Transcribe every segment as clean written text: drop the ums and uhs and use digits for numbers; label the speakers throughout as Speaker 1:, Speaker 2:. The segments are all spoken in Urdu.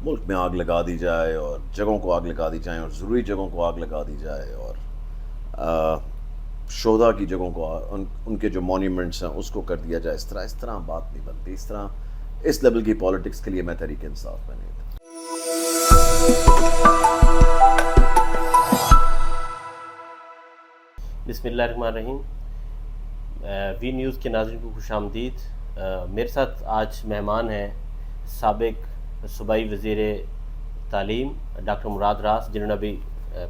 Speaker 1: ملک میں آگ لگا دی جائے اور جگہوں کو آگ لگا دی جائیں اور ضروری جگہوں کو آگ لگا دی جائے اور شہداء کی جگہوں کو ان کے جو مونیومنٹس ہیں اس کو کر دیا جائے. اس طرح بات نہیں بنتی. اس لیول کی پالیٹکس کے لیے میں تحریک انصاف میں نہیں تھا.
Speaker 2: بسم اللہ الرحمن الرحیم. وی نیوز کے ناظرین کو خوش آمدید. میرے ساتھ آج مہمان ہیں سابق صوبائی وزیر تعلیم ڈاکٹر مراد راس، جنہوں نے ابھی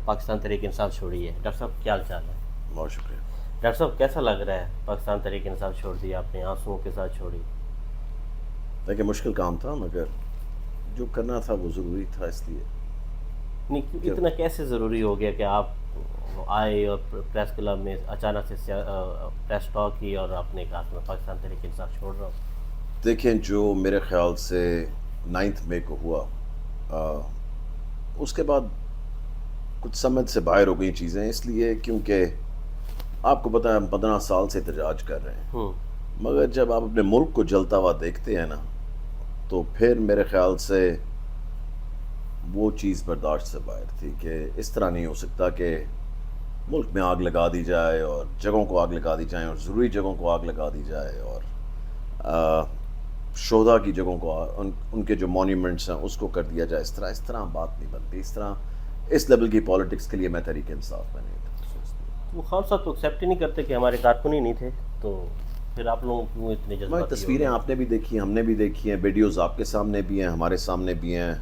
Speaker 2: پاکستان تحریک انصاف چھوڑی ہے. ڈاکٹر صاحب کیا حال چال ہے؟
Speaker 1: بہت شکریہ.
Speaker 2: ڈاکٹر صاحب کیسا لگ رہا ہے پاکستان تحریک انصاف چھوڑ دیا آپ نے، آنسوؤں کے ساتھ چھوڑی؟
Speaker 1: دیکھیں مشکل کام تھا مگر جو کرنا تھا وہ ضروری تھا. اس لیے
Speaker 2: نہیں، اتنا کیسے ضروری ہو گیا کہ آپ آئے اور پریس کلب میں اچانک سے پریس ٹاک کی اور آپ نے کہا کہ میں پاکستان تحریک انصاف چھوڑ رہا ہوں؟
Speaker 1: دیکھیں جو میرے خیال سے 9 مئی کو ہوا، اس کے بعد کچھ سمجھ سے باہر ہو گئی چیزیں. اس لیے کیونکہ آپ کو پتہ ہے ہم 15 سال سے احتجاج کر رہے ہیں، مگر جب آپ اپنے ملک کو جلتا ہوا دیکھتے ہیں نا تو پھر میرے خیال سے وہ چیز برداشت سے باہر تھی کہ اس طرح نہیں ہو سکتا کہ ملک میں آگ لگا دی جائے اور جگہوں کو آگ لگا دی جائیں اور ضروری جگہوں کو آگ لگا دی جائے اور شہداء کی جگہوں کو ان کے جو مونیومنٹس ہیں اس کو کر دیا جائے. اس طرح بات نہیں بنتی. اس لیول کی پالیٹکس کے لیے میں تحریک انصاف میں نہیں تھا.
Speaker 2: وہ خان صاحب تو ایکسیپٹ ہی نہیں کرتے کہ ہمارے کارکن ہی نہیں تھے، تو پھر آپ لوگوں کیوں اتنے جذباتی؟
Speaker 1: تصویریں آپ نے بھی دیکھی، ہم نے بھی دیکھی ہیں، ویڈیوز آپ کے سامنے بھی ہیں، ہمارے سامنے بھی ہیں،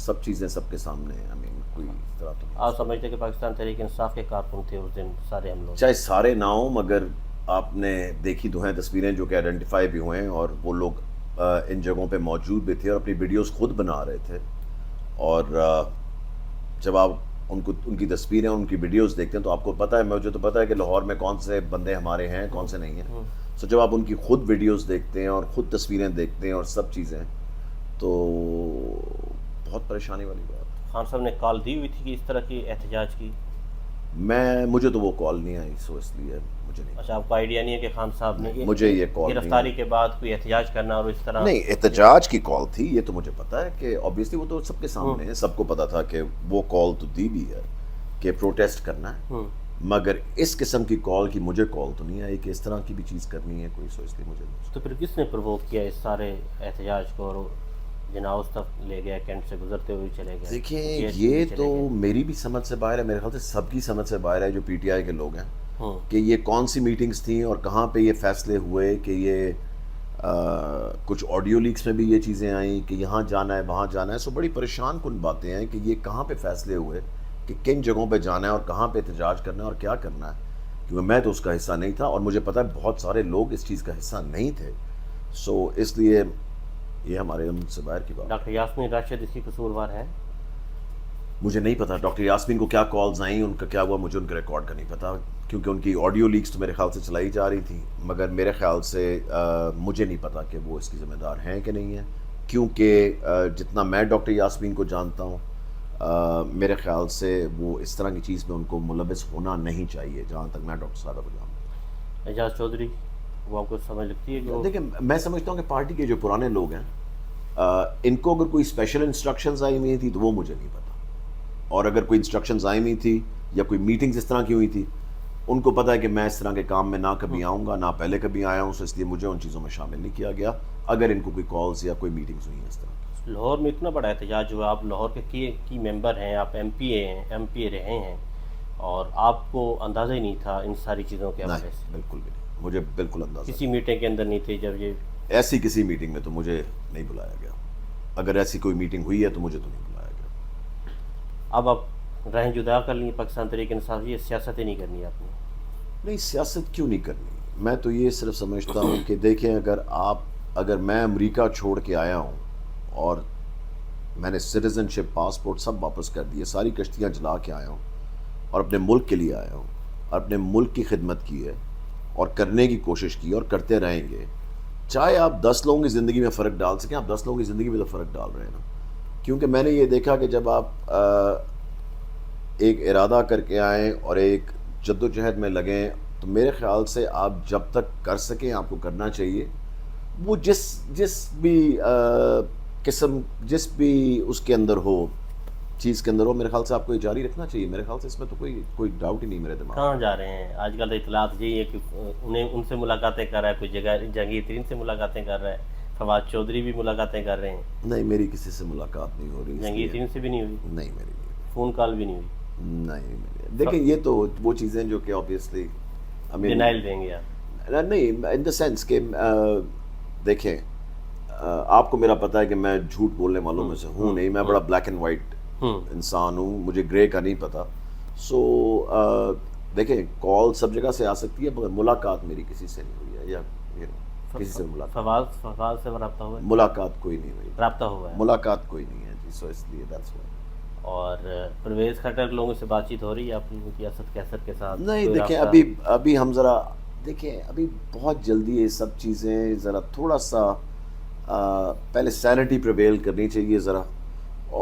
Speaker 1: سب چیزیں سب کے سامنے ہیں. کوئی اس طرح تو
Speaker 2: آپ سمجھتے کہ پاکستان تحریک انصاف کے کارکن تھے اس دن سارے ہم لوگ؟
Speaker 1: چاہے سارے نہ ہوں مگر آپ نے دیکھی تو ہیں تصویریں جو کہ آئیڈینٹیفائی بھی ہوئے ہیں، اور وہ لوگ ان جگہوں پہ موجود بھی تھے اور اپنی ویڈیوز خود بنا رہے تھے. اور جب آپ ان کی تصویریں ان کی ویڈیوز دیکھتے ہیں تو آپ کو پتہ ہے، مجھے تو پتہ ہے کہ لاہور میں کون سے بندے ہمارے ہیں کون سے نہیں ہیں. سو جب آپ ان کی خود ویڈیوز دیکھتے ہیں اور خود تصویریں دیکھتے ہیں اور سب چیزیں، تو بہت پریشانی والی بات.
Speaker 2: خان صاحب نے کال دی ہوئی تھی کہ اس طرح کی احتجاج کی؟
Speaker 1: مجھے تو وہ کال نہیں آئی، سو اس لیے مجھے نہیں.
Speaker 2: اچھا، آپ کو آئیڈیا نہیں ہے کہ خان صاحب نے
Speaker 1: مجھے یہ کال
Speaker 2: گرفتاری کے بعد کوئی احتجاج کرنا اور اس طرح؟
Speaker 1: نہیں، احتجاج کی کال تھی یہ تو مجھے پتا ہے کہ آبویسلی وہ تو سب کے سامنے ہے، سب کو پتا تھا کہ وہ کال تو دی بھی ہے کہ پروٹیسٹ کرنا ہے، مگر اس قسم کی کال کی مجھے کال تو نہیں آئی کہ اس طرح کی بھی چیز کرنی ہے کوئی. سو اس لیے مجھے
Speaker 2: تو پھر کس نے پرووک کیا اس سارے احتجاج کو اور جناؤ تک لے گیا، کینٹ سے گزرتے ہوئے چلے گئے؟
Speaker 1: دیکھیں یہ تو میری بھی سمجھ سے باہر ہے، میرے خیال سے سب کی سمجھ سے باہر ہے جو پی ٹی آئی کے لوگ ہیں کہ یہ کون سی میٹنگز تھیں اور کہاں پہ یہ فیصلے ہوئے کہ یہ کچھ آڈیو لیکس میں بھی یہ چیزیں آئیں کہ یہاں جانا ہے وہاں جانا ہے. سو بڑی پریشان کن باتیں ہیں کہ یہ کہاں پہ فیصلے ہوئے کہ کن جگہوں پہ جانا ہے اور کہاں پہ احتجاج کرنا ہے اور کیا کرنا ہے، کیونکہ میں تو اس کا حصہ نہیں تھا اور مجھے پتہ ہے بہت سارے لوگ اس چیز کا حصہ نہیں تھے. سو اس لیے یہ ہمارے علم سے باہر کی بات.
Speaker 2: ڈاکٹر یاسمین راشد اس کی قصوروار ہے؟
Speaker 1: مجھے نہیں پتا ڈاکٹر یاسمین کو کیا کالز آئیں، ان کا کیا ہوا، مجھے ان کے ریکارڈ کا نہیں پتا کیونکہ ان کی آڈیو لیکس تو میرے خیال سے چلائی جا رہی تھی، مگر میرے خیال سے مجھے نہیں پتا کہ وہ اس کی ذمہ دار ہیں کہ نہیں ہیں، کیونکہ جتنا میں ڈاکٹر یاسمین کو جانتا ہوں میرے خیال سے وہ اس طرح کی چیز میں ان کو ملوث ہونا نہیں چاہیے جہاں تک میں ڈاکٹر صاحبہ کو جانتا ہوں.
Speaker 2: اعجاز چودھری، وہ آپ کو سمجھ لگتی ہے کہ
Speaker 1: دیکھیں میں سمجھتا ہوں کہ پارٹی کے جو پرانے لوگ ہیں ان کو اگر کوئی اسپیشل انسٹرکشنز آئی ہوئی تھی تو وہ مجھے نہیں پتا، اور اگر کوئی انسٹرکشنز آئی ہوئی تھی یا کوئی میٹنگز اس طرح کی ہوئی تھی ان کو پتا ہے کہ میں اس طرح کے کام میں نہ کبھی آؤں گا، نہ پہلے کبھی آیا ہوں، اس لیے مجھے ان چیزوں میں شامل نہیں کیا گیا اگر ان کو کوئی کالز یا کوئی میٹنگز ہوئی ہیں اس طرح.
Speaker 2: لاہور میں اتنا بڑا احتجاج ہوا، آپ لاہور کے کی ممبر ہیں، آپ ایم پی اے رہے ہیں، اور آپ کو اندازہ ہی نہیں تھا ان ساری چیزوں کے حوالے سے؟
Speaker 1: بالکل بھی نہیں، مجھے بالکل اندازہ
Speaker 2: کسی میٹنگ کے اندر نہیں تھے جب یہ
Speaker 1: ایسی کسی میٹنگ میں تو مجھے نہیں بلایا گیا. اگر ایسی کوئی میٹنگ ہوئی ہے تو مجھے تو نہیں بلایا گیا.
Speaker 2: اب آپ راہیں جدا کر لیں پاکستان تحریک انصاف؟ یہ سیاست ہی نہیں کرنی آپ نے؟
Speaker 1: نہیں، سیاست کیوں نہیں کرنی؟ میں تو یہ صرف سمجھتا ہوں کہ دیکھیں اگر میں امریکہ چھوڑ کے آیا ہوں اور میں نے سٹیزن شپ پاسپورٹ سب واپس کر دیے، ساری کشتیاں جلا کے آیا ہوں اور اپنے ملک کے لیے آیا ہوں اور اپنے ملک کی خدمت کی ہے اور کرنے کی کوشش کی اور کرتے رہیں گے، چاہے آپ 10 لوگوں کی زندگی میں فرق ڈال سکیں. آپ 10 لوگوں کی زندگی میں تو فرق ڈال رہے ہیں نا، کیونکہ میں نے یہ دیکھا کہ جب آپ ایک ارادہ کر کے آئیں اور ایک جد و جہد میں لگیں تو میرے خیال سے آپ جب تک کر سکیں آپ کو کرنا چاہیے. وہ جس بھی قسم جس بھی اس کے اندر ہو چیز کے اندر ہو، میرے خیال سے آپ کو یہ جاری رکھنا چاہیے. میرے خیال سے اس میں تو کوئی ڈاؤٹ ہی نہیں میرے دماغ میں.
Speaker 2: کہاں جا رہے ہیں آج کل؟ اطلاعات یہی ہے کہ ان سے ملاقاتیں کر رہا ہے، کوئی جگہ جہانگیر ترین سے ملاقاتیں کر رہا ہے، فواد چودھری بھی ملاقاتیں کر رہے ہیں.
Speaker 1: نہیں، میری کسی سے ملاقات نہیں ہو رہی.
Speaker 2: جہانگیر ترین سے بھی نہیں ہوئی؟
Speaker 1: نہیں، میری نہیں.
Speaker 2: فون کال بھی نہیں ہوئی؟
Speaker 1: نہیں. دیکھیں یہ تو وہ چیزیں جو کہ آبویسلی
Speaker 2: ڈینائل دیں گے آپ؟
Speaker 1: نہیں، ان دا سینس کہ دیکھیں آپ کو میرا پتہ ہے کہ میں جھوٹ بولنے والوں میں سے ہوں نہیں. میں بڑا بلیک اینڈ وائٹ انسان ہوں، مجھے گرے کا نہیں پتا. سو دیکھیں کال سب جگہ سے آ سکتی ہے مگر ملاقات میری کسی سے نہیں ہوئی ہے، یا کسی سے
Speaker 2: فواد سے رابطہ ہوا ہے؟
Speaker 1: ملاقات کوئی نہیں ہوئی.
Speaker 2: رابطہ ہوا ہے؟
Speaker 1: ملاقات کوئی نہیں ہے جی. سو اس لیے دیٹس وائی.
Speaker 2: اور پرویز خٹک لوگوں سے بات چیت ہو رہی ہے آپ لوگوں کی، اسد کیسر کے ساتھ؟
Speaker 1: نہیں دیکھیں ابھی ہم ذرا دیکھیں ابھی بہت جلدی یہ سب چیزیں ذرا تھوڑا سا پہلے سینٹی پریویل کرنی چاہیے ذرا.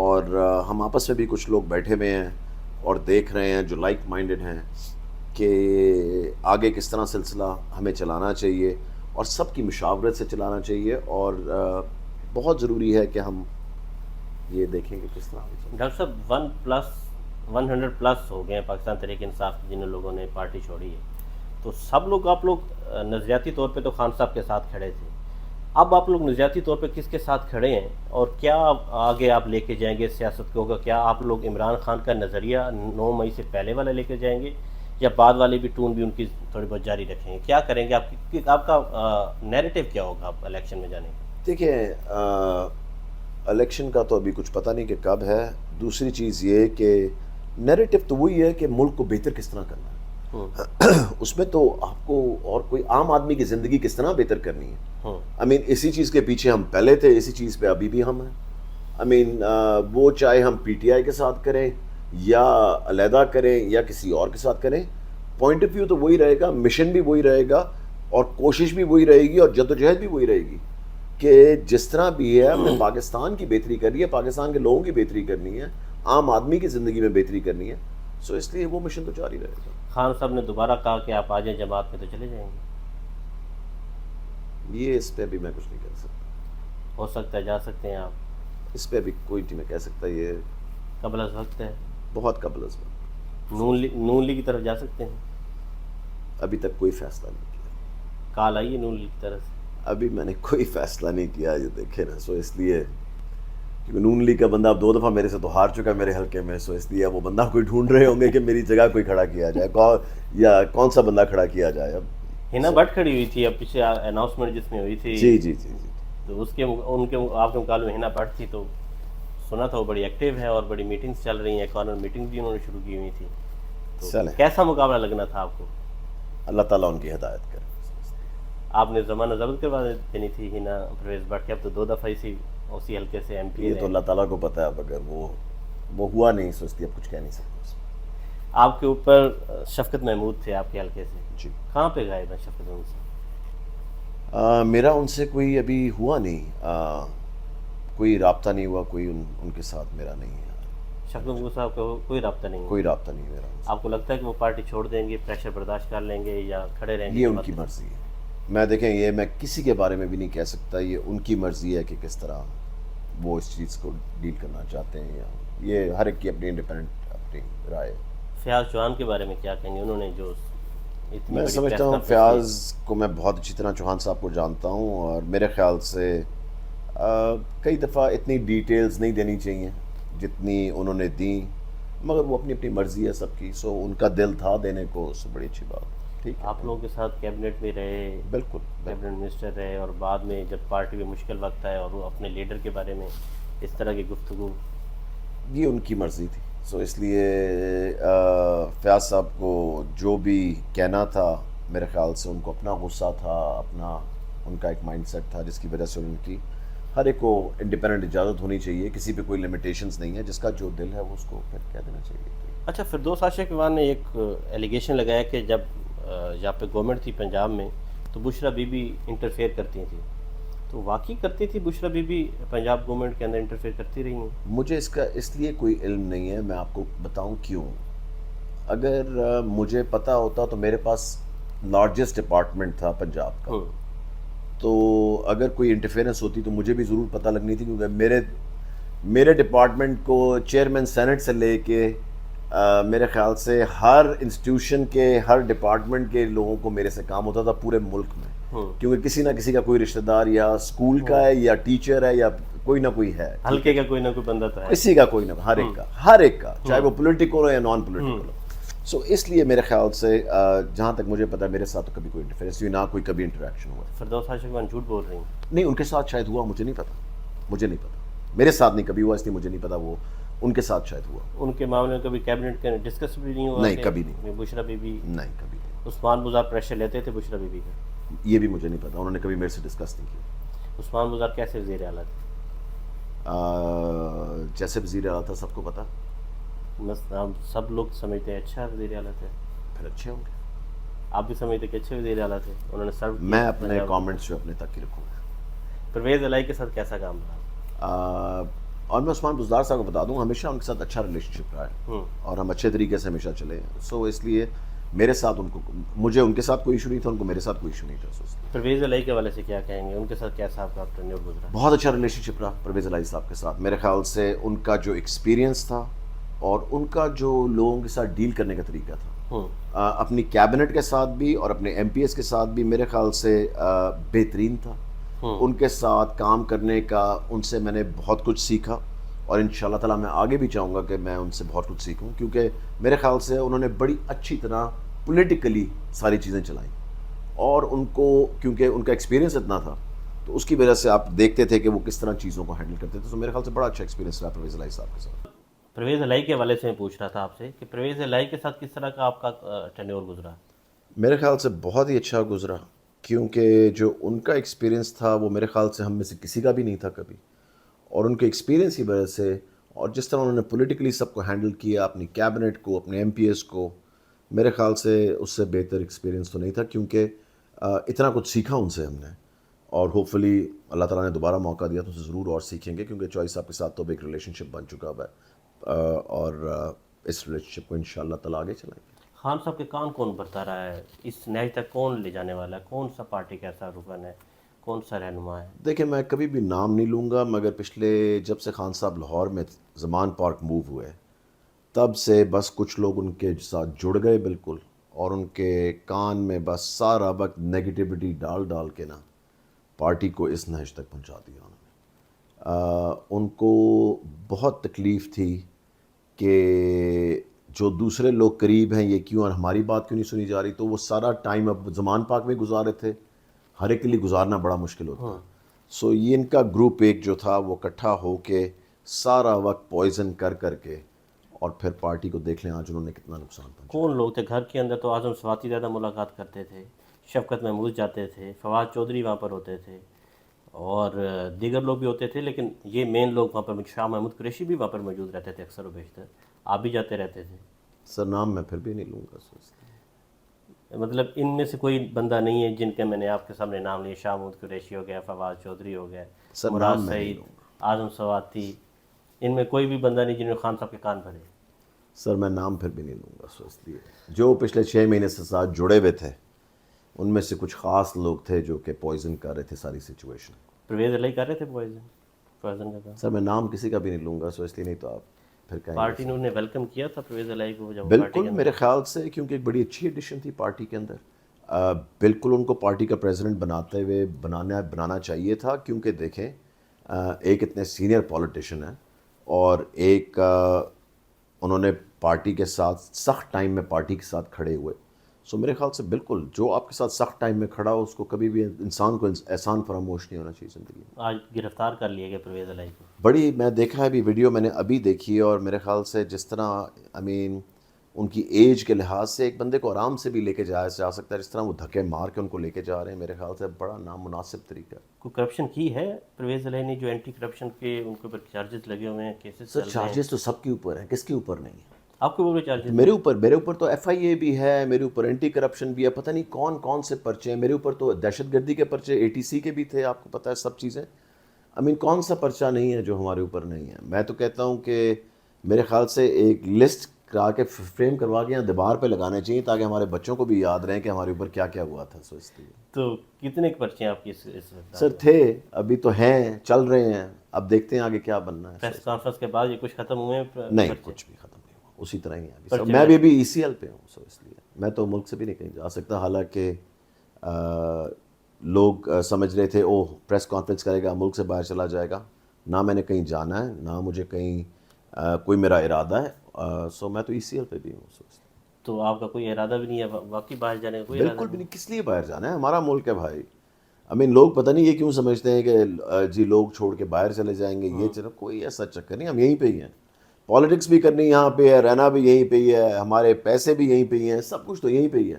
Speaker 1: اور ہم آپس میں بھی کچھ لوگ بیٹھے ہوئے ہیں اور دیکھ رہے ہیں جو لائک مائنڈڈ ہیں کہ آگے کس طرح سلسلہ ہمیں چلانا چاہیے اور سب کی مشاورت سے چلانا چاہیے. اور بہت ضروری ہے کہ ہم یہ دیکھیں کہ کس طرح.
Speaker 2: ڈاکٹر صاحب 100+ ہو گئے ہیں پاکستان تحریک انصاف جن لوگوں نے پارٹی چھوڑی ہے، تو سب لوگ آپ لوگ نظریاتی طور پہ تو خان صاحب کے ساتھ کھڑے تھے، اب آپ لوگ نظریاتی طور پہ کس کے ساتھ کھڑے ہیں اور کیا آگے آپ لے کے جائیں گے سیاست کو؟ کیا آپ لوگ عمران خان کا نظریہ 9 مئی سے پہلے والا لے کے جائیں گے یا بعد والے بھی ٹون بھی ان کی تھوڑی بہت جاری رکھیں گے؟ کیا کریں گے آپ کا نیریٹو کیا ہوگا آپ الیکشن میں جانے کا؟
Speaker 1: دیکھیں الیکشن کا تو ابھی کچھ پتہ نہیں کہ کب ہے. دوسری چیز یہ کہ نیریٹو تو وہی ہے کہ ملک کو بہتر کس طرح کرنا ہے. اس میں تو آپ کو اور کوئی عام آدمی کی زندگی کس طرح بہتر کرنی ہے. اسی چیز کے پیچھے ہم پہلے تھے، اسی چیز پہ ابھی بھی ہم ہیں. وہ چاہے ہم پی ٹی آئی کے ساتھ کریں یا علیحدہ کریں یا کسی اور کے ساتھ کریں، پوائنٹ آف ویو تو وہی رہے گا، مشن بھی وہی رہے گا اور کوشش بھی وہی رہے گی اور جدوجہد بھی وہی رہے گی کہ جس طرح بھی ہے ہمیں پاکستان کی بہتری کرنی ہے، پاکستان کے لوگوں کی بہتری کرنی ہے، عام آدمی کی زندگی میں بہتری کرنی ہے. سو اس لیے وہ مشن تو جاری رہے گا.
Speaker 2: خان صاحب نے دوبارہ کہا کہ آپ آ جائیں جماعت میں تو چلے جائیں گے؟
Speaker 1: یہ اس پہ بھی میں کچھ نہیں کہہ سکتا.
Speaker 2: ہو سکتا ہے جا سکتے ہیں آپ؟
Speaker 1: اس پہ بھی کوئی نہیں میں کہہ سکتا. یہ
Speaker 2: قبل از وقت ہے،
Speaker 1: بہت قبل از وقت.
Speaker 2: نون لیگ کی طرف جا سکتے ہیں؟
Speaker 1: ابھی تک کوئی فیصلہ نہیں کیا.
Speaker 2: کال آئی ہے نون لیگ کی طرف سے؟
Speaker 1: ابھی میں نے کوئی فیصلہ نہیں کیا. یہ دیکھے نا، سو اس لیے کیونکہ نون لیگ کا بندہ اب 2 دفعہ میرے سے تو ہار چکا ہے میرے حلقے میں. سو اس لیے وہ بندہ کوئی ڈھونڈ رہے ہوں گے کہ میری جگہ کوئی کھڑا کیا جائے یا کون سا بندہ کھڑا کیا جائے. اب
Speaker 2: ہنا بٹ کھڑی ہوئی تھی اب پیچھے اناؤنسمنٹ جس میں ہوئی تھی.
Speaker 1: جی
Speaker 2: تو اس کے ان کے آپ کے مقابلے میں ہنا بٹ تھی، تو سنا تھا وہ بڑی ایکٹیو ہے اور بڑی میٹنگز چل رہی ہیں، کارنر میٹنگ بھی انہوں نے شروع کی ہوئی تھی. تو کیسا مقابلہ لگنا تھا آپ کو؟
Speaker 1: اللہ تعالیٰ ان کی ہدایت کرے.
Speaker 2: آپ نے زمانہ ضبط کروا دینی تھی ہنا پرویز بٹ کے، اب تو 2 دفعہ اسی حلقے سے ایم پی.
Speaker 1: یہ تو اللہ تعالیٰ کو پتہ ہے. اب اگر وہ ہوا نہیں سوچتی، اب کچھ کہہ نہیں سکتے.
Speaker 2: آپ کے اوپر شفقت محمود تھے آپ کے حلقے سے،
Speaker 1: جی.
Speaker 2: کہاں پہ غائب ہیں شفقت محمود سے؟
Speaker 1: میرا ان سے کوئی ابھی ہوا نہیں، کوئی رابطہ نہیں ہوا، کوئی ان کے ساتھ میرا نہیں ہے.
Speaker 2: شفقت محمود صاحب کا کوئی رابطہ نہیں؟
Speaker 1: کوئی رابطہ نہیں میرا.
Speaker 2: آپ کو لگتا ہے کہ وہ پارٹی چھوڑ دیں گے، پریشر برداشت کر لیں گے یا کھڑے رہیں گے؟
Speaker 1: یہ ان کی مرضی ہے. میں دیکھیں یہ میں کسی کے بارے میں بھی نہیں کہہ سکتا. یہ ان کی مرضی ہے کہ کس طرح وہ اس چیز کو ڈیل کرنا چاہتے ہیں. یا یہ ہر ایک کی اپنی انڈیپینڈنٹ اپنی رائے.
Speaker 2: فیاض چوہان کے بارے میں کیا کہیں گے؟ انہوں نے جو
Speaker 1: میں سمجھتا ہوں فیاض کو میں بہت اچھی طرح چوہان صاحب کو جانتا ہوں اور میرے خیال سے کئی دفعہ اتنی ڈیٹیلز نہیں دینی چاہیے جتنی انہوں نے دیں، مگر وہ اپنی مرضی ہے سب کی. سو ان کا دل تھا دینے کو، اس سے بڑی اچھی بات. ٹھیک ہے.
Speaker 2: آپ لوگوں کے ساتھ کیبنٹ میں رہے،
Speaker 1: بالکل
Speaker 2: کیبنٹ منسٹر رہے، اور بعد میں جب پارٹی میں مشکل وقت آئے اور وہ اپنے لیڈر کے بارے میں اس طرح کی گفتگو، یہ
Speaker 1: ان کی مرضی تھی. سو اس لیے فیاض صاحب کو جو بھی کہنا تھا میرے خیال سے ان کو اپنا غصہ تھا، اپنا ان کا ایک مائنڈ سیٹ تھا جس کی وجہ سے ان کی ہر ایک کو انڈیپینڈنٹ اجازت ہونی چاہیے. کسی پہ کوئی لمیٹیشنز نہیں ہے. جس کا جو دل ہے وہ اس کو پھر کہہ دینا چاہیے.
Speaker 2: اچھا، فردوس عاشق وان نے ایک ایلیگیشن لگایا کہ جب جہاں پہ گورنمنٹ تھی پنجاب میں تو بشرا بی بی انٹرفیئر کرتی تھیں، تو واقعی کرتی تھی بشرا بی بی پنجاب گورنمنٹ کے اندر انٹرفیئر کرتی رہی ہیں؟
Speaker 1: مجھے اس کا اس لیے کوئی علم نہیں ہے. میں آپ کو بتاؤں کیوں. اگر مجھے پتہ ہوتا تو میرے پاس لارجسٹ ڈپارٹمنٹ تھا پنجاب کا، تو اگر کوئی انٹرفیئرنس ہوتی تو مجھے بھی ضرور پتہ لگنی تھی، کیونکہ میرے ڈپارٹمنٹ کو چیئرمین سینٹ سے لے کے میرے خیال سے ہر انسٹیٹیوشن کے ہر ڈپارٹمنٹ کے لوگوں کو میرے سے کام ہوتا تھا پورے ملک میں، کیونکہ کسی نہ کسی کا کوئی رشتہ دار یا اسکول کا ہے یا ٹیچر ہے یا کوئی نہ کوئی ہے،
Speaker 2: ہلکے کا کوئی نہ کوئی بندہ تو ہے،
Speaker 1: کسی کا کوئی نہ، ہر ایک کا، چاہے وہ پولیٹیکل ہو یا نان پولیٹیکل ہو. سو اس لیے میرے خیال سے جہاں تک مجھے پتا ہے میرے ساتھ تو کبھی کوئی انٹرفیئرنس ہوئی، نہ کوئی کبھی انٹریکشن ہوا.
Speaker 2: فردوس عاشق خان جھوٹ بول رہی ہیں؟
Speaker 1: نہیں، ان کے ساتھ شاید ہوا، مجھے نہیں پتا، میرے ساتھ نہیں کبھی ہوا، اس لیے مجھے نہیں پتا، وہ ان کے ساتھ شاید ہوا.
Speaker 2: ان کے معاملے میں کبھی کیبنٹ کا ڈسکس بھی نہیں ہوا؟
Speaker 1: نہیں، کبھی نہیں.
Speaker 2: بشرا بی بی؟
Speaker 1: نہیں، کبھی نہیں.
Speaker 2: عثمان بزار پریشر لیتے تھے بشرا بی بی کا؟
Speaker 1: یہ بھی مجھے نہیں پتا، انہوں نے کبھی میرے سے ڈسکس نہیں کیا.
Speaker 2: عثمان بزار کیسے وزیر اعلیٰ تھے؟
Speaker 1: جیسے وزیر اعلیٰ تھا سب کو پتا.
Speaker 2: ہم سب لوگ سمجھتے ہیں اچھا وزیر اعلیٰ تھے.
Speaker 1: پھر اچھے ہوں گے.
Speaker 2: آپ بھی سمجھتے کہ اچھے وزیر اعلیٰ تھے؟ انہوں نے سرو.
Speaker 1: میں اپنے کامنٹس جو اپنے تک ہی رکھوں گا.
Speaker 2: پرویز الہی کے ساتھ کیسا کام رہا؟
Speaker 1: اور میں عثمان بزدار صاحب کو بتا دوں، ہمیشہ ان کے ساتھ اچھا ریلیشن شپ رہا ہے اور ہم اچھے طریقے سے ہمیشہ چلے ہیں. سو اس لیے میرے ساتھ مجھے ان کے ساتھ کوئی ایشو نہیں تھا، ان کو میرے ساتھ کوئی ایشو نہیں تھا.
Speaker 2: پرویز الہی کے حوالے سے کیا کہیں گے؟ ان کے ساتھ کیسا آپ کا ٹینیور گزرا؟
Speaker 1: بہت اچھا ریلیشن شپ رہا پرویز الہی صاحب کے ساتھ. میرے خیال سے ان کا جو ایکسپیرینس تھا اور ان کا جو لوگوں کے ساتھ ڈیل کرنے کا طریقہ تھا، اپنی کیبنٹ کے ساتھ بھی اور اپنے ایم پی ایس کے ساتھ بھی میرے خیال سے بہترین تھا. ان کے ساتھ کام کرنے کا ان سے میں نے بہت کچھ سیکھا اور ان شاء اللہ تعالیٰ میں آگے بھی چاہوں گا کہ میں ان سے بہت کچھ سیکھوں، کیونکہ میرے خیال سے انہوں نے بڑی اچھی طرح پولیٹیکلی ساری چیزیں چلائیں اور ان کو کیونکہ ان کا ایکسپیرینس اتنا تھا تو اس کی وجہ سے آپ دیکھتے تھے کہ وہ کس طرح چیزوں کو ہینڈل کرتے تھے. تو میرے خیال سے بڑا اچھا ایکسپیرینس رہا پرویز الہی صاحب کے ساتھ.
Speaker 2: پرویز الہی کے حوالے سے میں پوچھ رہا تھا آپ سے کہ پرویز الہی کے ساتھ کس طرح کا آپ کا ٹینیور گزرا؟
Speaker 1: میرے خیال سے بہت ہی اچھا گزرا، کیونکہ جو ان کا ایکسپیرینس تھا وہ میرے خیال سے ہم میں سے کسی کا بھی نہیں تھا کبھی، اور ان کے ایکسپیرینس کی وجہ سے اور جس طرح انہوں نے پولیٹیکلی سب کو ہینڈل کیا، اپنی کیبنٹ کو، اپنے ایم پی ایس کو، میرے خیال سے اس سے بہتر ایکسپیرینس تو نہیں تھا. کیونکہ اتنا کچھ سیکھا ان سے ہم نے، اور ہوپ فلی اللہ تعالیٰ نے دوبارہ موقع دیا تو اسے ضرور اور سیکھیں گے، کیونکہ چوائس صاحب کے ساتھ تو اب ایک ریلیشن شپ بن چکا ہے اور اس ریلیشن شپ کو ان شاء اللہ تعالیٰ آگے چلائیں گے.
Speaker 2: خان صاحب کے کان کون برتا رہا ہے؟ اس نہج تک کون لے جانے والا ہے؟ کون سا پارٹی کا ایسا رکن ہے؟ کون سا رہنما ہے؟
Speaker 1: دیکھیں، میں کبھی بھی نام نہیں لوں گا، مگر پچھلے جب سے خان صاحب لاہور میں زمان پارک موو ہوئے تب سے بس کچھ لوگ ان کے ساتھ جڑ گئے بالکل، اور ان کے کان میں بس سارا وقت نیگیٹیوٹی ڈال کے نا پارٹی کو اس نہج تک پہنچا دیا انہوں نے. ان کو بہت تکلیف تھی کہ جو دوسرے لوگ قریب ہیں یہ کیوں اور ہماری بات کیوں نہیں سنی جا رہی. تو وہ سارا ٹائم اب زمان پاک میں گزارے تھے، ہر ایک کے لیے گزارنا بڑا مشکل ہوتا ہے. سو یہ ان کا گروپ ایک جو تھا وہ اکٹھا ہو کے سارا وقت پوائزن کر کے اور پھر پارٹی کو دیکھ لیں آج انہوں نے کتنا نقصان پہنچا.
Speaker 2: کون لوگ تھے گھر کے اندر؟ تو اعظم سواتی زیادہ ملاقات کرتے تھے، شفقت محمود جاتے تھے، فواد چودھری وہاں پر ہوتے تھے اور دیگر لوگ بھی ہوتے تھے، لیکن یہ مین لوگ وہاں پر شاہ محمود قریشی بھی وہاں پر موجود رہتے تھے اکثر و بیشتر. آپ بھی جاتے رہتے تھے؟
Speaker 1: سر نام میں پھر بھی نہیں لوں گا.
Speaker 2: مطلب ان میں سے کوئی بندہ نہیں ہے جن کے میں نے آپ کے سامنے نام لیے؟ شاہ محمود قریشی ہو گیا، فواد چودھری ہو گیا، مراد سعید، اعظم سواتی، ان میں کوئی بھی بندہ نہیں جنہوں نے خان صاحب کے کان بھرے؟
Speaker 1: سر میں نام پھر بھی نہیں لوں گا. سو اس لیے جو پچھلے 6 مہینے سے ساتھ جڑے ہوئے تھے ان میں سے کچھ خاص لوگ تھے جو کہ پوائزن کر رہے تھے ساری سچویشن.
Speaker 2: پرویز الہی کر رہے تھے پوائزن کا کام؟
Speaker 1: سر میں نام کسی کا بھی نہیں لوں گا. سو اس لیے نہیں تو آپ پھر کہیں
Speaker 2: پارٹی نے انہیں ویلکم کیا تھا پرویز الہی کو جب
Speaker 1: بالکل میرے خیال سے، کیونکہ ایک بڑی اچھی ایڈیشن تھی پارٹی کے اندر. بالکل ان کو پارٹی کا پریزیڈنٹ بناتے ہوئے بنانا چاہیے تھا، کیونکہ دیکھیں ایک اتنے سینئر پولیٹیشین ہیں اور ایک انہوں نے پارٹی کے ساتھ سخت ٹائم میں پارٹی کے ساتھ کھڑے ہوئے. سو میرے خیال سے بالکل جو آپ کے ساتھ سخت ٹائم میں کھڑا ہو اس کو کبھی بھی انسان کو احسان فراموش نہیں ہونا چاہیے زندگی میں.
Speaker 2: آج گرفتار کر لیا گیا پرویز الہی کو.
Speaker 1: بڑی میں دیکھا ہے ابھی ویڈیو میں نے ابھی دیکھی ہے، اور میرے خیال سے جس طرح ان کی ایج کے لحاظ سے ایک بندے کو آرام سے بھی لے کے جا سکتا ہے، جس طرح وہ دھکے مار کے ان کو لے کے جا رہے ہیں، میرے خیال سے بڑا نامناسب طریقہ ہے.
Speaker 2: کوئی کرپشن کی ہے پرویز الہی نے؟ جو اینٹی کرپشن کے ان کے اوپر چارجز لگے ہوئے ہیں، کیسز
Speaker 1: سر چارجز تو سب کے اوپر ہیں، کس کے اوپر نہیں ہے؟
Speaker 2: آپ کے اوپر چارجز؟
Speaker 1: میرے اوپر تو ایف آئی اے بھی ہے، میرے اوپر اینٹی کرپشن بھی ہے، پتہ نہیں کون سے پرچے ہیں. میرے اوپر تو دہشت گردی کے پرچے اے ٹی سی کے بھی تھے، آپ کو پتہ ہے سب چیزیں. کون سا پرچہ نہیں ہے جو ہمارے اوپر نہیں ہے؟ میں تو کہتا ہوں کہ میرے خیال سے ایک لسٹ کرا کے فریم کروا کے یہاں دیوار پہ لگانے چاہیے تاکہ ہمارے بچوں کو بھی یاد رہے کہ ہمارے اوپر کیا کیا ہوا تھا. سو اس لیے
Speaker 2: تو کتنے پرچے ہیں آپ کی اس
Speaker 1: سر تھے, ابھی تو ہیں, چل رہے ہیں, اب دیکھتے ہیں آگے کیا بننا ہے.
Speaker 2: پریس کانفرنس کے بعد یہ کچھ ختم ہوئے ہیں؟
Speaker 1: نہیں, کچھ بھی ختم نہیں ہوا, اسی طرح ہی ہے ابھی. میں بھی ECL پہ ہوں, سو اس لیے میں تو ملک سے بھی نہیں کہیں جا سکتا. حالانکہ لوگ سمجھ رہے تھے اوہ پریس کانفرنس کرے گا ملک سے باہر چلا جائے گا. نہ میں نے کہیں جانا ہے, نہ مجھے کہیں کوئی میرا ارادہ ہے. سو میں تو ECL پہ بھی ہوں. سو اس لیے
Speaker 2: تو آپ کا کوئی ارادہ بھی نہیں ہے واقعی باہر جانے کا؟ کوئی ارادہ
Speaker 1: بالکل بھی نہیں. کس لیے باہر جانا ہے, ہمارا ملک ہے بھائی. لوگ پتہ نہیں یہ کیوں سمجھتے ہیں کہ جی لوگ چھوڑ کے باہر چلے جائیں گے, یہ چلو کوئی ایسا چکر نہیں. ہم یہیں پہ ہی ہیں, پالیٹکس بھی کرنی یہاں پہ ہے, رہنا بھی یہیں پہ ہی ہے, ہمارے پیسے بھی یہیں پہ ہی ہیں, سب کچھ تو یہیں پہ ہی ہے.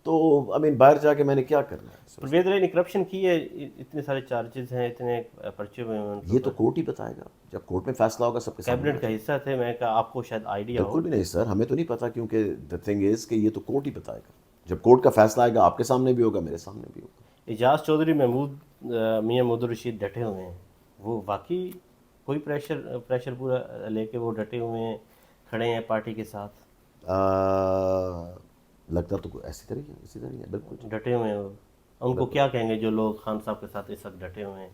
Speaker 1: تو باہر جا کے میں نے کیا کرنا ہے.
Speaker 2: پرویز الہی نے کرپشن کی ہے, اتنے سارے چارجز ہیں, اتنے پرچے ہوئے ہیں.
Speaker 1: یہ تو کورٹ ہی بتائے گا, جب کورٹ میں فیصلہ ہوگا سب کے سامنے.
Speaker 2: کیبنٹ کا حصہ تھے, میں کہا آپ کو شاید آئیڈیا ہو.
Speaker 1: بالکل بھی نہیں سر, ہمیں تو نہیں پتا, کیونکہ دا تھنگ از کہ یہ تو کورٹ ہی بتائے گا. جب کورٹ کا فیصلہ آئے گا آپ کے سامنے بھی ہوگا, میرے سامنے بھی ہوگا.
Speaker 2: اعجاز چودھری محمود میاں محمود الرشید ڈٹے ہوئے ہیں, وہ واقعی کوئی پریشر پورا لے کے وہ ڈٹے ہوئے ہیں, کھڑے ہیں پارٹی کے ساتھ؟
Speaker 1: لگتا تو اسی طرح ہی ہے. بالکل
Speaker 2: ڈٹے ہوئے ہیں. ان کو کیا کہیں گے جو لوگ خان صاحب کے ساتھ اس وقت ڈٹے ہوئے ہیں؟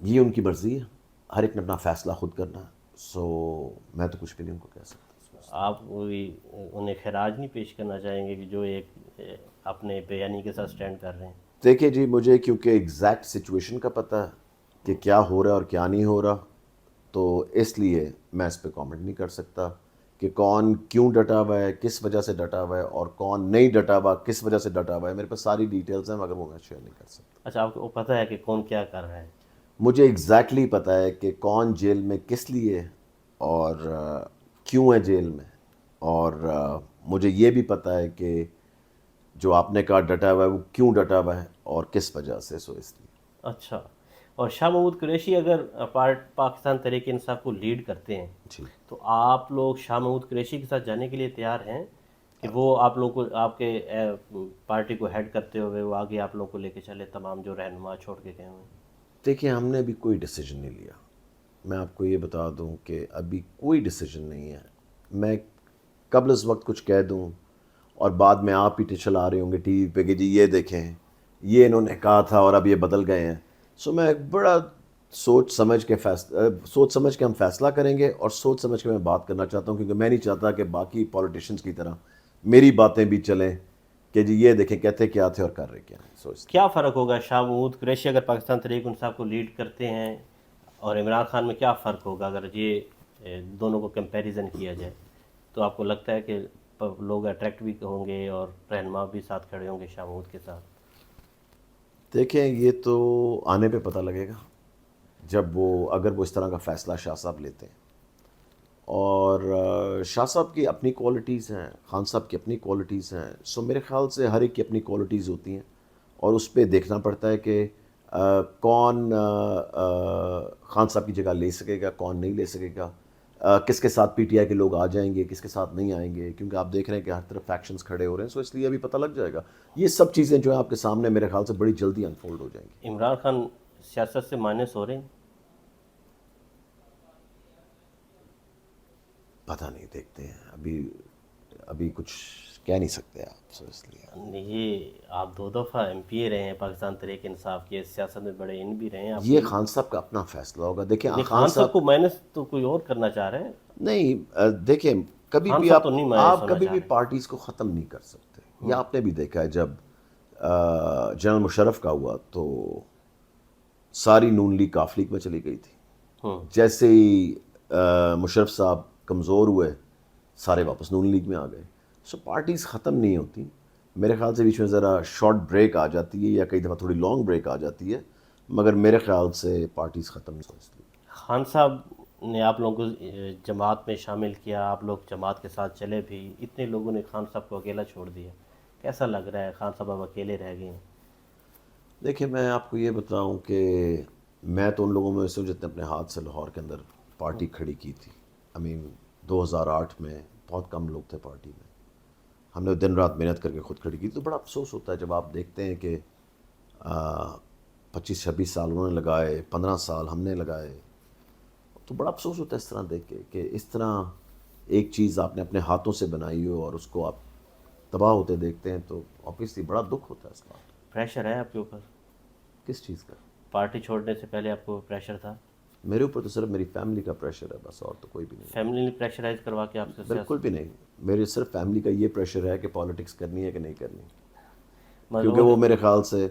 Speaker 1: یہ ان کی مرضی ہے, ہر ایک نے اپنا فیصلہ خود کرنا ہے. سو میں تو کچھ بھی نہیں ان کو کہہ سکتا.
Speaker 2: آپ انہیں خراج نہیں پیش کرنا چاہیں گے کہ جو ایک اپنے بیانی کے ساتھ سٹینڈ کر رہے ہیں؟
Speaker 1: دیکھیں جی, مجھے کیونکہ ایگزیکٹ سچویشن کا پتہ ہے کہ کیا ہو رہا ہے اور کیا نہیں ہو رہا, تو اس لیے میں اس پہ کامنٹ نہیں کر سکتا کہ کون کیوں ڈٹا ہوا ہے, کس وجہ سے ڈٹا ہوا ہے, اور کون نہیں ڈٹا ہوا کس وجہ سے ڈٹا ہوا ہے. میرے پاس ساری ڈیٹیلز ہیں, مگر وہ میں شیئر نہیں کر سکتا.
Speaker 2: اچھا, آپ کو پتہ ہے کہ کون کیا کر رہا ہے؟
Speaker 1: مجھے ایگزیکٹلی پتہ ہے کہ کون جیل میں کس لیے اور کیوں ہے جیل میں, اور مجھے یہ بھی پتہ ہے کہ جو آپ نے کہا ڈٹا ہوا ہے وہ کیوں ڈٹا ہوا ہے اور کس وجہ سے. سو اس لیے.
Speaker 2: اچھا, اور شاہ محمود قریشی اگر پاکستان تحریک انصاف کو لیڈ کرتے ہیں
Speaker 1: جی,
Speaker 2: تو آپ لوگ شاہ محمود قریشی کے ساتھ جانے کے لیے تیار ہیں کہ وہ آپ لوگوں کو, آپ کے پارٹی کو ہیڈ کرتے ہوئے وہ آگے آپ لوگوں کو لے کے چلے, تمام جو رہنما چھوڑ کے گئے ہوئے ہیں؟
Speaker 1: دیکھیں ہم نے ابھی کوئی ڈیسیجن نہیں لیا. میں آپ کو یہ بتا دوں کہ ابھی کوئی ڈیسیجن نہیں ہے. میں قبل از وقت کچھ کہہ دوں اور بعد میں آپ ہی چلا رہے ہوں گے ٹی وی پہ کہ جی یہ دیکھیں یہ انہوں نے کہا تھا اور اب یہ بدل گئے ہیں. سو میں بڑا سوچ سمجھ کے ہم فیصلہ کریں گے, اور سوچ سمجھ کے میں بات کرنا چاہتا ہوں, کیونکہ میں نہیں چاہتا کہ باقی پولیٹیشنز کی طرح میری باتیں بھی چلیں کہ جی یہ دیکھیں کہتے کیا تھے اور کر رہے کیا ہیں.
Speaker 2: کیا فرق ہوگا شاہ محمود قریشی اگر پاکستان تحریک انصاف کو لیڈ کرتے ہیں اور عمران خان میں کیا فرق ہوگا اگر یہ دونوں کو کمپیریزن کیا جائے؟ تو آپ کو لگتا ہے کہ لوگ اٹریکٹ بھی ہوں گے اور رہنما بھی ساتھ کھڑے ہوں گے شاہ محمود کے ساتھ؟
Speaker 1: دیکھیں یہ تو آنے پہ پتہ لگے گا جب اگر وہ اس طرح کا فیصلہ شاہ صاحب لیتے ہیں. اور شاہ صاحب کی اپنی کوالٹیز ہیں, خان صاحب کی اپنی کوالٹیز ہیں. سو میرے خیال سے ہر ایک کی اپنی کوالٹیز ہوتی ہیں, اور اس پہ دیکھنا پڑتا ہے کہ کون خان صاحب کی جگہ لے سکے گا, کون نہیں لے سکے گا, کس کے ساتھ PTI کے لوگ آ جائیں گے, کس کے ساتھ نہیں آئیں گے, کیونکہ آپ دیکھ رہے ہیں کہ ہر طرف فیکشنز کھڑے ہو رہے ہیں. سو اس لیے ابھی پتہ لگ جائے گا. یہ سب چیزیں جو ہیں آپ کے سامنے میرے خیال سے بڑی جلدی انفولڈ ہو جائیں گی.
Speaker 2: عمران خان سیاست سے مائنس ہو رہے ہیں؟
Speaker 1: پتہ نہیں, دیکھتے ہیں, ابھی کچھ کہہ نہیں سکتے آپ. سو اس لیے
Speaker 2: یہ آپ 2 دفعہ MP رہے ہیں پاکستان تحریک انصاف کے, سیاست میں بڑے ان بھی رہے ہیں.
Speaker 1: یہ خان صاحب کا اپنا فیصلہ ہوگا. دیکھیں
Speaker 2: خان صاحب کو مائنس تو کوئی اور کرنا چاہ رہے ہیں.
Speaker 1: نہیں, دیکھیں کبھی بھی آپ کبھی بھی پارٹیز کو ختم نہیں کر سکتے. یہ آپ نے بھی دیکھا ہے, جب جنرل مشرف کا ہوا تو ساری نون لیگ کاف لیگ میں چلی گئی تھی. جیسے ہی مشرف صاحب کمزور ہوئے سارے واپس نون لیگ میں آ گئے. سو پارٹیز ختم نہیں ہوتی. میرے خیال سے بیچ میں ذرا شارٹ بریک آ جاتی ہے یا کئی دفعہ تھوڑی لانگ بریک آ جاتی ہے, مگر میرے خیال سے پارٹیز ختم نہیں ہوتی.
Speaker 2: خان صاحب نے آپ لوگوں کو جماعت میں شامل کیا, آپ لوگ جماعت کے ساتھ چلے بھی, اتنے لوگوں نے خان صاحب کو اکیلا چھوڑ دیا. کیسا لگ رہا ہے خان صاحب اب اکیلے رہ گئے ہیں؟
Speaker 1: دیکھیں میں آپ کو یہ بتاؤں کہ میں تو ان لوگوں میں سے جتنے اپنے ہاتھ سے لاہور کے اندر پارٹی کھڑی کی تھی. 2008 میں بہت کم لوگ تھے پارٹی میں. ہم نے دن رات محنت کر کے خود کھڑی کی. تو بڑا افسوس ہوتا ہے جب آپ دیکھتے ہیں کہ 25-26 سال انہوں نے لگائے, 15 سال ہم نے لگائے. تو بڑا افسوس ہوتا ہے اس طرح دیکھ کے کہ اس طرح ایک چیز آپ نے اپنے ہاتھوں سے بنائی ہو اور اس کو آپ تباہ ہوتے دیکھتے ہیں تو آبویسلی بڑا دکھ ہوتا ہے اس بات.
Speaker 2: پریشر ہے آپ کے اوپر؟
Speaker 1: کس چیز کا؟
Speaker 2: پارٹی چھوڑنے سے پہلے آپ کو پریشر تھا؟
Speaker 1: میرے اوپر تو صرف میری فیملی کا پریشر ہے بس، اور تو کوئی بھی نہیں.
Speaker 2: فیملی نے پریشرائز کروا کے آپ سے
Speaker 1: بالکل بھی نہیں. میرے صرف فیملی کا یہ پریشر ہے کہ پالیٹکس کرنی ہے کہ نہیں کرنی،
Speaker 2: مگر
Speaker 1: کیونکہ وہ میرے خیال سے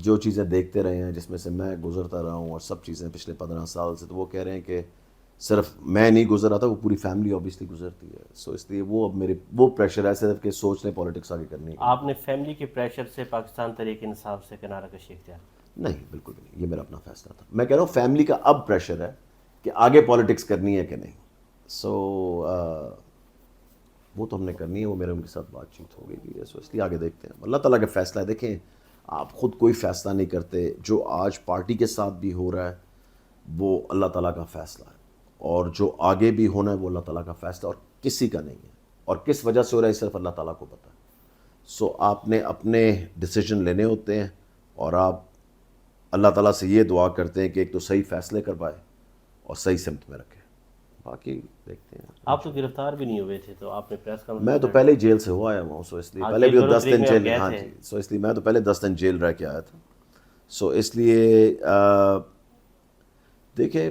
Speaker 1: جو چیزیں دیکھتے رہے ہیں جس میں سے میں گزرتا رہا ہوں اور سب چیزیں پچھلے 15 سال سے، تو وہ کہہ رہے ہیں کہ صرف میں نہیں گزرا تھا، وہ پوری فیملی آبویسلی گزرتی ہے. سو اس لیے وہ اب میرے وہ پریشر ہے صرف کہ سوچ لیں پالیٹکس آگے کرنی ہے.
Speaker 2: آپ نے فیملی کے پریشر سے پاکستان تحریک انصاف سے کنارہ کشی اختیار؟
Speaker 1: نہیں، بالکل بھی نہیں. یہ میرا اپنا فیصلہ تھا. میں کہہ رہا ہوں فیملی کا اب پریشر ہے کہ آگے پالیٹکس کرنی ہے کہ نہیں. سو وہ تو ہم نے کرنی ہے، وہ میرے ان کے ساتھ بات چیت ہو گئی ہے. سو اس لیے آگے دیکھتے ہیں. اللہ تعالیٰ کا فیصلہ ہے. دیکھیں آپ خود کوئی فیصلہ نہیں کرتے. جو آج پارٹی کے ساتھ بھی ہو رہا ہے وہ اللہ تعالیٰ کا فیصلہ ہے، اور جو آگے بھی ہونا ہے وہ اللہ تعالیٰ کا فیصلہ اور کسی کا نہیں ہے. اور کس وجہ سے ہو رہا ہے صرف اللہ تعالیٰ کو پتہ ہے. سو آپ نے اپنے ڈیسیجن لینے ہوتے ہیں اور آپ اللہ تعالیٰ سے یہ دعا کرتے ہیں کہ ایک تو صحیح فیصلے کروائے اور صحیح سمت میں رکھے. باقی دیکھتے ہیں.
Speaker 2: آپ تو گرفتار بھی نہیں ہوئے تھے تو آپ نے پریس کانفرنس؟
Speaker 1: میں تو پہلے ہی جیل سے ہو آیا ہوں. سو اس لیے پہلے بھی 10 دن جیل. ہاں جی. سو اس لیے میں تو پہلے 10 دن جیل رہ کے آیا تھا. سو اس لیے دیکھیں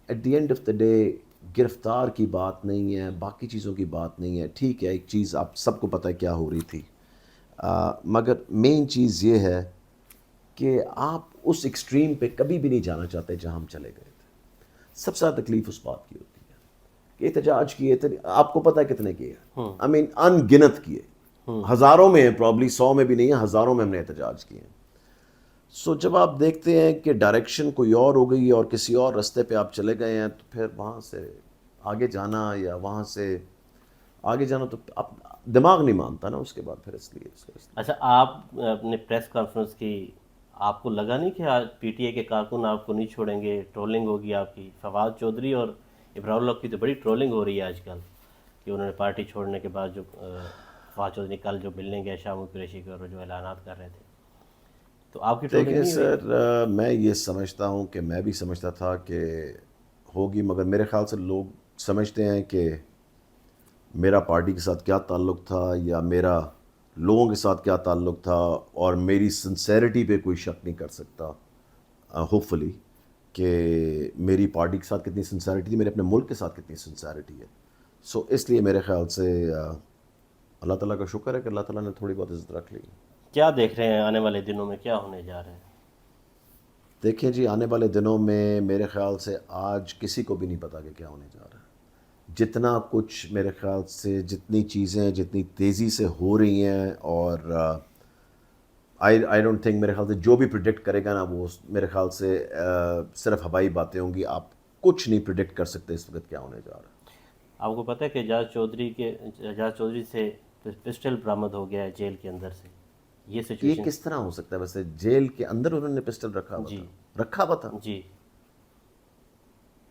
Speaker 1: at the end of the day گرفتار کی بات نہیں ہے، باقی چیزوں کی بات نہیں ہے. ٹھیک ہے ایک چیز آپ سب کو پتہ ہے کیا ہو رہی تھی، مگر مین چیز یہ ہے کہ آپ اس ایکسٹریم پہ کبھی بھی نہیں جانا چاہتے جہاں ہم چلے گئے تھے. سب سے زیادہ تکلیف اس بات کی ہوتی ہے کہ احتجاج کیے تھے. آپ کو پتہ ہے کتنے کیے؟ آئی مین ان گنت کیے، ہزاروں میں ہیں، پرابلی 100 میں بھی نہیں ہیں، ہزاروں میں ہم نے احتجاج کیے ہیں. سو جب آپ دیکھتے ہیں کہ ڈائریکشن کوئی اور ہو گئی اور کسی اور رستے پہ آپ چلے گئے ہیں تو پھر وہاں سے آگے جانا یا وہاں سے آگے جانا تو آپ دماغ نہیں مانتا نا اس کے بعد پھر. اس لیے
Speaker 2: اچھا آپ نے پریس کانفرنس کی، آپ کو لگا نہیں کہ آج پی ٹی اے کے کارکن آپ کو نہیں چھوڑیں گے، ٹرولنگ ہوگی آپ کی؟ فواد چودھری اور ابراہیم اللہ کی تو بڑی ٹرولنگ ہو رہی ہے آج کل کہ انہوں نے پارٹی چھوڑنے کے بعد جو فواد چودھری کل جو ملنے گئے شامل قریشی کو اور جو اعلانات کر رہے تھے، تو آپ کی ٹرولنگ
Speaker 1: دیکھیں
Speaker 2: نہیں ہوئی؟
Speaker 1: سر میں یہ سمجھتا ہوں کہ میں بھی سمجھتا تھا کہ ہوگی، مگر میرے خیال سے لوگ سمجھتے ہیں کہ میرا پارٹی کے ساتھ کیا تعلق تھا یا میرا لوگوں کے ساتھ کیا تعلق تھا، اور میری سنسیریٹی پہ کوئی شک نہیں کر سکتا ہوپ فلی کہ میری پارٹی کے ساتھ کتنی سنسیریٹی تھی، میرے اپنے ملک کے ساتھ کتنی سنسیریٹی ہے. سو اس لیے میرے خیال سے اللہ تعالیٰ کا شکر ہے کہ اللہ تعالیٰ نے تھوڑی بہت عزت رکھ لی.
Speaker 2: کیا دیکھ رہے ہیں آنے والے دنوں میں کیا ہونے جا رہے ہیں؟
Speaker 1: دیکھیں جی آنے والے دنوں میں میرے خیال سے آج کسی کو بھی نہیں پتا کہ کیا ہونے جا رہا ہے. جتنا کچھ میرے خیال سے جتنی چیزیں جتنی تیزی سے ہو رہی ہیں، اور آئی ڈونٹ تھنک، میرے خیال سے جو بھی پریڈکٹ کرے گا نا وہ میرے خیال سے صرف ہوائی باتیں ہوں گی. آپ کچھ نہیں پریڈکٹ کر سکتے اس وقت کیا ہونے جا رہا ہے.
Speaker 2: آپ کو پتہ ہے کہ اعجاز چودھری سے پسٹل برآمد ہو گیا ہے جیل کے اندر سے؟ یہ سچویشن
Speaker 1: کس طرح ہو سکتا ہے؟ ویسے جیل کے اندر انہوں نے پسٹل رکھا ہوا تھا؟
Speaker 2: جی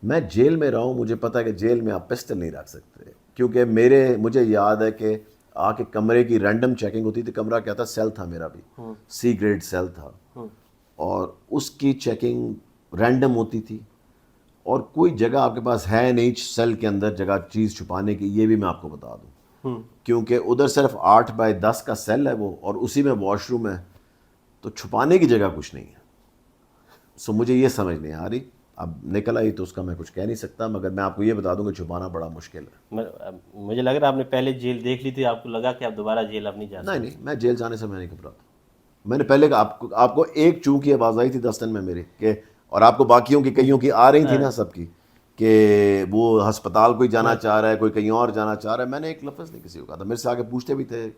Speaker 1: میں جیل میں رہا ہوں، مجھے پتا ہے کہ جیل میں آپ پسٹل نہیں رکھ سکتے، کیونکہ مجھے یاد ہے کہ آ کے کمرے کی رینڈم چیکنگ ہوتی تھی. کمرہ کیا تھا؟ سیل تھا میرا بھی، سی گریڈ سیل تھا، اور اس کی چیکنگ رینڈم ہوتی تھی، اور کوئی جگہ آپ کے پاس ہے نہیں سیل کے اندر جگہ چیز چھپانے کی. یہ بھی میں آپ کو بتا دوں، کیونکہ ادھر صرف 8x10 کا سیل ہے وہ، اور اسی میں واش روم ہے، تو چھپانے کی جگہ کچھ نہیں ہے. سو مجھے یہ سمجھ نہیں آ رہی. اب نکل آئی تو اس کا میں کچھ کہہ نہیں سکتا، مگر میں آپ کو یہ بتا دوں کہ چھپانا بڑا مشکل ہے.
Speaker 2: مجھے لگ رہا ہے آپ نے پہلے جیل دیکھ لی تھی، آپ کو لگا کہ آپ دوبارہ جیل اب نہیں جا سکتے.
Speaker 1: نہیں، میں جیل جانے سے میں نہیں گھبراتا. میں نے پہلے آپ کو ایک چوں کی آواز آئی تھی 10 دن میں میری کہ، اور آپ کو باقیوں کی کئیوں کی آ رہی تھی نا سب کی، کہ وہ ہسپتال کوئی جانا چاہ رہا ہے، کوئی کہیں اور جانا چاہ رہا ہے. میں نے ایک لفظ نہیں کسی کو کہا تھا. میرے سے آگے پوچھتے بھی تھے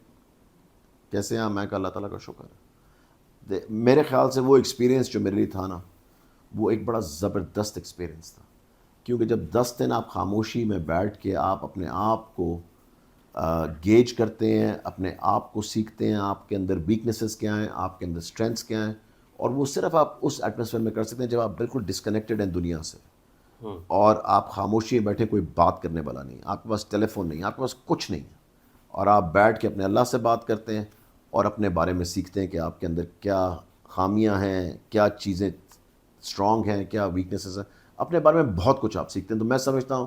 Speaker 1: کیسے ہیں، میں کہا اللہ تعالیٰ کا شکر ہے. میرے خیال سے وہ ایکسپیرینس جو میرے لیے تھا نا وہ ایک بڑا زبردست ایکسپیرینس تھا، کیونکہ جب 10 دن آپ خاموشی میں بیٹھ کے آپ اپنے آپ کو گیج کرتے ہیں، اپنے آپ کو سیکھتے ہیں، آپ کے اندر ویکنیسز کیا ہیں، آپ کے اندر اسٹرینتھس کیا ہیں، اور وہ صرف آپ اس ایٹماسفیئر میں کر سکتے ہیں جب آپ بالکل ڈسکنیکٹڈ ہیں دنیا سے، اور آپ خاموشی میں بیٹھے، کوئی بات کرنے والا نہیں، آپ کے پاس ٹیلی فون نہیں، آپ کے پاس کچھ نہیں ہے، اور آپ بیٹھ کے اپنے اللہ سے بات کرتے ہیں اور اپنے بارے میں سیکھتے ہیں کہ آپ کے اندر کیا خامیاں ہیں، کیا چیزیں اسٹرانگ ہیں، کیا ویکنیسز ہیں. اپنے بارے میں بہت کچھ آپ سیکھتے ہیں. تو میں سمجھتا ہوں